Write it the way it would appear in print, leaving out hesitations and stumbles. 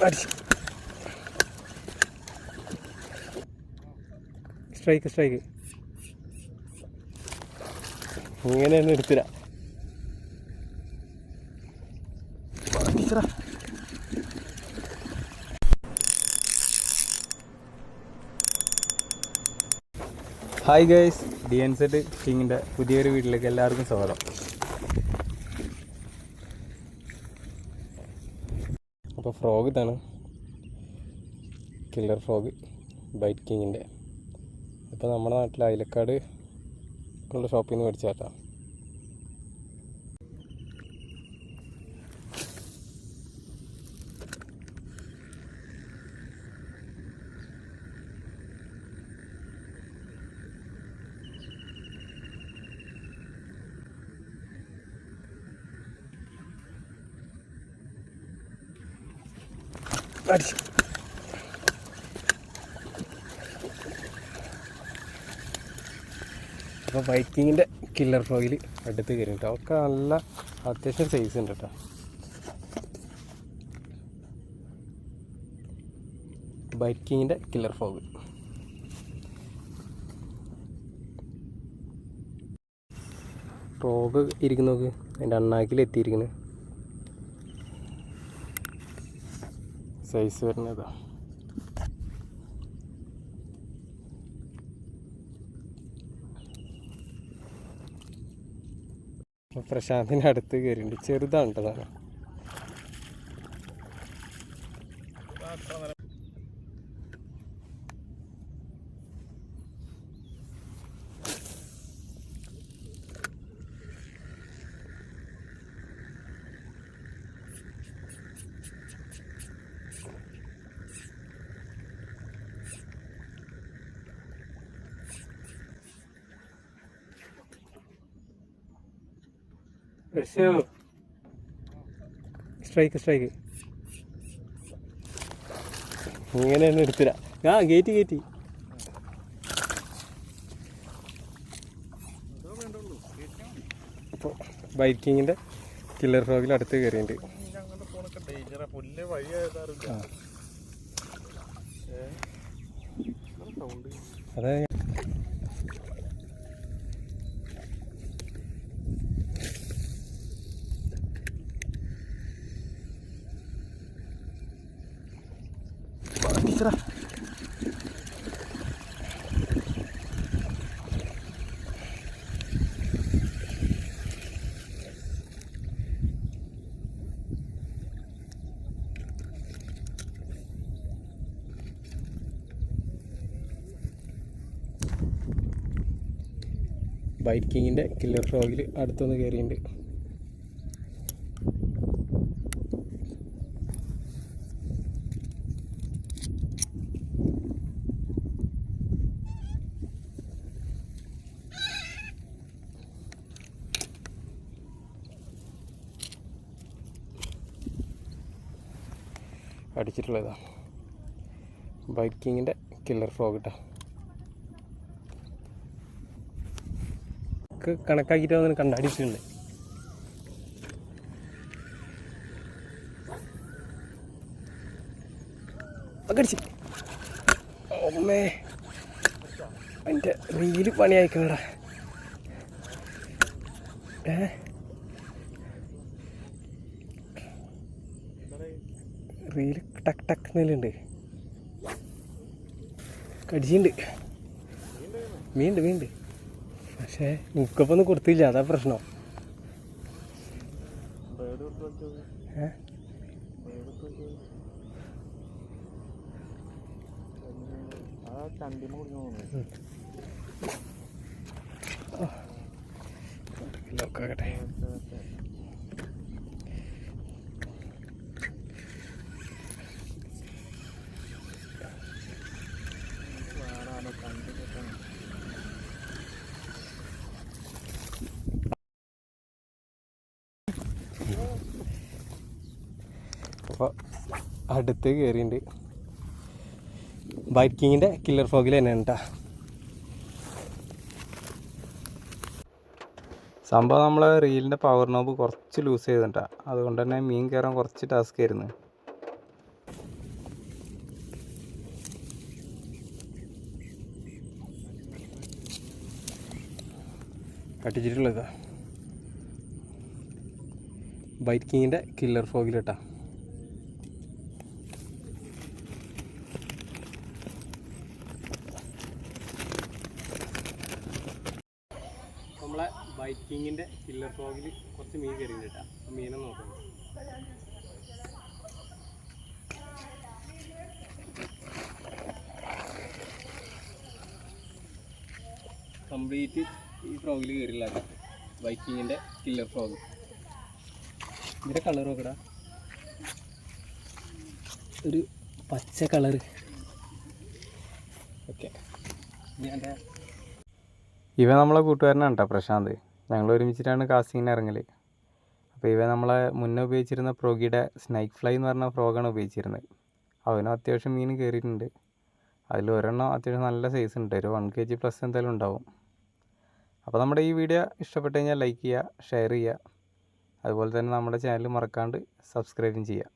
അടിച്ചു. സ്ട്രൈക്ക് ഇങ്ങനെയൊന്നും എടുത്തില്ല. ഹായ് ഗൈസ്, DNZ ഫിഷിങ്ങിൻ്റെ പുതിയൊരു വീട്ടിലേക്ക് എല്ലാവർക്കും സ്വാഗതം. അപ്പോൾ ഫ്രോഗ് ഇതാണ്, കില്ലർ ഫ്രോഗ് ബൈറ്റ് കിങ്ങിൻ്റെ. ഇപ്പോൾ നമ്മുടെ നാട്ടിൽ അയലക്കാട് ഉള്ള ഷോപ്പിൽ നിന്ന് മേടിച്ചാട്ടാ. അടിച്ചു. അപ്പോൾ ബൈക്കിങ്ങിൻ്റെ കില്ലർ ഫ്രോഗിൽ അടുത്ത് കയറി കേട്ടോ. ഒക്കെ നല്ല അത്യാവശ്യം സൈസ് ഉണ്ട് കേട്ടോ. ബൈക്കിങ്ങിൻ്റെ കില്ലർ ഫ്രോഗ്. ഫ്രോഗ് ഇരിക്കുന്ന നോക്ക്, അതിൻ്റെ അണ്ണാക്കിൽ എത്തിയിരിക്കുന്നത് സൈസ് വരുന്നതാ. പ്രശാന്തിൻ്റെ അടുത്ത് കയറിയിട്ടുണ്ട്. ചെറുതാണ് കേട്ടോ സാധനം. സ്ട്രൈക്ക് ഇങ്ങനെയൊന്നും എടുത്തില്ല. ഗേറ്റ് അപ്പോൾ ബൈക്കിങ്ങിൻ്റെ കില്ലർ ഫ്രോഗിൽ അടുത്ത് കയറിയിട്ടുണ്ട്. അതെ, ബൈറ്റ് കിങ്ങിൻ്റെ കില്ലർ ഫ്രോഗിൽ അടുത്തൊന്ന് കയറിയിട്ടുണ്ട്. അടിച്ചിട്ടുള്ളതാ ബൈറ്റ് കിങ്ങിൻ്റെ കില്ലർ ഫ്രോഗ് കേട്ടോ. കണക്കാക്കിയിട്ട് വന്ന് കണ്ടടിച്ചിട്ടുണ്ട്. അടിച്ച് അമ്മേ, അതിൻ്റെ റീല് പണി അയക്കണടാ. റീല് ടക്ക് ടക്ക് നിലുണ്ട്. കടിച്ചിട്ടുണ്ട്. മീനുണ്ട് പക്ഷേ മുക്കപ്പൊന്നും കൊടുത്തില്ല, അതാ പ്രശ്നം. ലോക്കാകട്ടെ. അപ്പോൾ അടുത്ത് കയറിയിട്ടുണ്ട്. ബൈറ്റ് കിങ്ങിൻ്റെ കില്ലർ ഫ്രോഗിൽ തന്നെയാണ് കേട്ടോ. സംഭവം നമ്മൾ റീലിൻ്റെ പവർ നോബ് കുറച്ച് ലൂസ് ചെയ്തിട്ടാണ്, അതുകൊണ്ട് തന്നെ മീൻ കയറാൻ കുറച്ച് ടാസ്ക് ആയിരുന്നു. കട്ടിച്ചിട്ടുള്ളത് ബൈറ്റ് കിങ്ങിൻ്റെ കില്ലർ ഫ്രോഗിലിട്ടാ. നമ്മളെ ബൈറ്റ് കിങ്ങിൻ്റെ കില്ലർ ഫ്രോഗിൽ കുറച്ച് മീൻ കയറിയിട്ടുണ്ട് കേട്ടോ. മീനെ നോക്കണം. കംപ്ലീറ്റ് ഈ ഫ്രോഗിൽ കയറിയില്ല ബൈറ്റ് കിങ്ങിൻ്റെ കില്ലർ ഫ്രോഗ്. ഇതിൻ്റെ കളർ നോക്കടാ, ഒരു പച്ച കളറ്. ഓക്കെ, ഇവ നമ്മളെ കൂട്ടുകാരനാണ് കേട്ടോ, പ്രശാന്ത്. ഞങ്ങൾ ഒരുമിച്ചിട്ടാണ് കാസ്റ്റിങ്ങിന് ഇറങ്ങൽ. അപ്പോൾ ഇവ നമ്മളെ മുന്നേ ഉപയോഗിച്ചിരുന്ന ഫ്രോഗിയുടെ സ്നൈക്ക് ഫ്ലൈ എന്ന് പറഞ്ഞ ഫ്രോഗാണ് ഉപയോഗിച്ചിരുന്നത്. അവനും അത്യാവശ്യം മീൻ കയറിയിട്ടുണ്ട്. അതിൽ ഒരെണ്ണം അത്യാവശ്യം നല്ല സൈസ് ഉണ്ട്, ഒരു 1 kg പ്ലസ് എന്തായാലും ഉണ്ടാവും. അപ്പോൾ നമ്മുടെ ഈ വീഡിയോ ഇഷ്ടപ്പെട്ട് കഴിഞ്ഞാൽ ലൈക്ക് ചെയ്യുക, ഷെയർ ചെയ്യുക. അതുപോലെ തന്നെ നമ്മുടെ ചാനൽ മറക്കാണ്ട് സബ്സ്ക്രൈബും ചെയ്യുക.